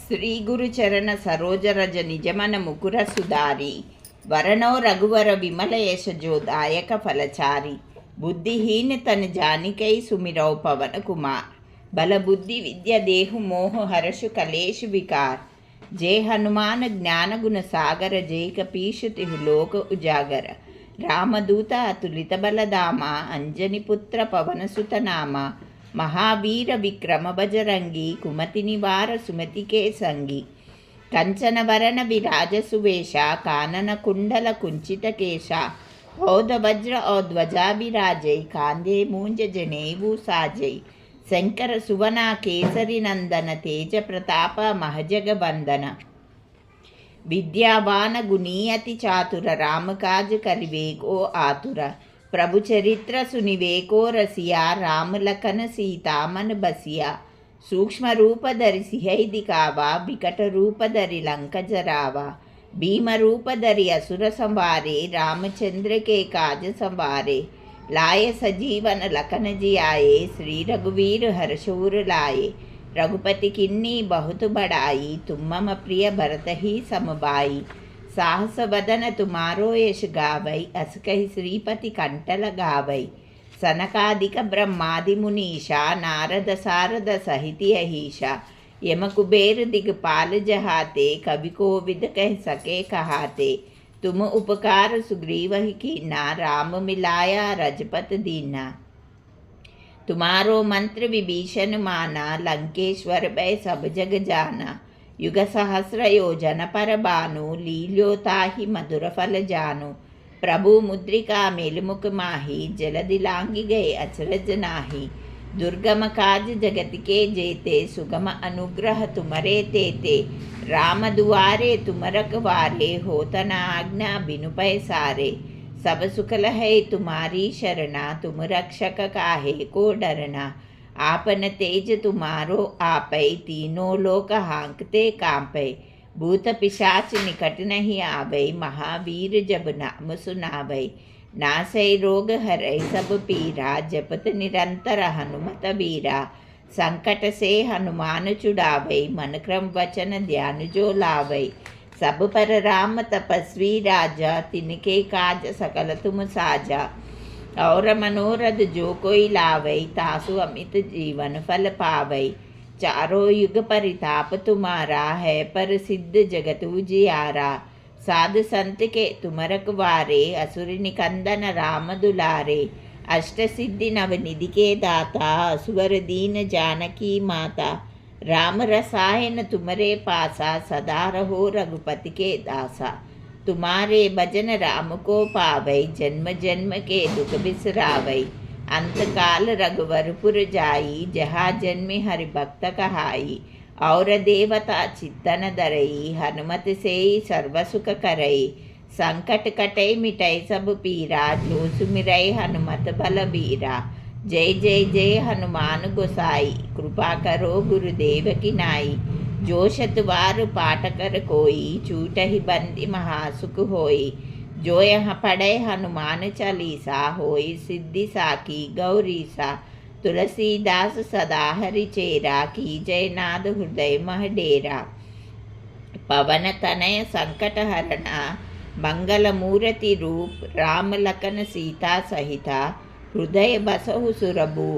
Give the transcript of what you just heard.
ಶ್ರೀ ಗುರುಚರಣ ಸರೋಜರಜ ನಿಜಮನ ಮುಕುರ ಸುಧಾರಿ ವರಣೋ ರಘುವರ ವಿಮಲ ಯಶಜೋ ದಾಯಕ ಫಲಚಾರಿ बुद्धिहीन तन जानिकई सुमिरौ पवन कुमार बल बुद्धि विद्या देहु मोह हर्षु कलेश विकार जय हनुमान ज्ञान गुण सागर जय कपीश तिहु लोक उजागर रामदूत अतुलित बलदामा अंजनी पुत्र पवन सुत नामा महावीर विक्रम बजरंगी कुमति निवार सुमति के संगी कंचन वरण विराज सुवेश कानन कुंडल कुंचित केशा औद वज्र और ध्वजा विराजय कांदे मूंज जनेऊ साजय शंकर सुवना केसरी नंदन तेज प्रताप महजग बंदन विद्यावान गुणी अति चातुर राम काज करिवे को आतुर प्रभु चरित्र सुनिवे को रसिया राम लखन सीता मन बसिया सूक्ष्म रूप धरि सिंह दिखावा विकट रूप धरि लंक जरावा भीम रूप धरि असुर संवारे रामचंद्र के काज संवारे लाए सजीवन लखन जियाए श्री रघुवीर हर्षूर लाए रघुपति किन्नी बहुत बड़ाई तुम मम प्रिय भरत ही समबाई साहस वदन तुम्हारो यश गावै अस कहि श्रीपति कंठ लगावै सनकादिक ब्रह्मादि मुनीषा नारद सारद सहित अहीषा यम कुबेर दिगपाल जहाते कवि कोविद कह सके कहाते तुम उपकार सुग्रीव ही कीना राम मिलाया रजपत दीना तुम्हारो मंत्र विभीषण माना लंकेश्वर भय सब जग जाना युग सहस्र योजन पर बानु लील्यो ताहि मधुर फल जानु प्रभु मुद्रिका मेलमुख माही जलधि लांघि गए अचरज नाही दुर्गम काज जगत के जेते सुगम अनुग्रह तुमरे तेते राम दुआरे तुम रखवारे होत न आज्ञा बिनु पैसारे सब सुखल है तुम्हारी शरणा तुम रक्षक काहे को डरना आपन तेज तुम्हारो आपै तीनों लोक हाँकते कांपै भूत पिशाच निकट नहीं आवै महावीर जब नाम सुनावै नासै रोग हरै सब पीरा जपत निरंतर हनुमत वीरा संकट से हनुमान छुड़ावै मन क्रम वचन ध्यान जो लावै सब पर राम तपस्वी राजा तिनके काज सकल तुम साजा और मनोरथ जो कोई लावै तासु अमित जीवन फल पावै चारों युग परिताप तुम्हारा है पर सिद्ध जगत उजियारा साध संत के तुम रखवारे असुर निकंदन राम दुलारे अष्ट सिद्धि नवनिधि के दाता असुवर दीन जानकी माता राम रसायन तुमरे पासा सदा रहो रघुपति के दासा तुम्हारे भजन राम को पावै जन्म जन्म के दुख बिसरावै अंत काल रघुवरपुर जाई जहाँ जन्मे हरि भक्त कहाई और देवता चित्तन धरई हनुमत से सर्व सुख करई संकट कटै मिटै सब पीरा जो सुमिरै हनुमत बलबीरा जय जय जय हनुमान गोसाई कृपा करो गुरुदेव की नाई जो शतवार पाठ कर कोई छूटहि बंदी महासुख होई जो यहाँ पढ़े हनुमान चालीसा होई सिद्धि साखी गौरीसा तुलसीदास सदा हरि चेरा की जयनाद हृदय मह डेरा पवन तनय संकट हरणा मंगल मूर्ति रूप राम लखन सीता सहिता हृदय बसहु सुरभु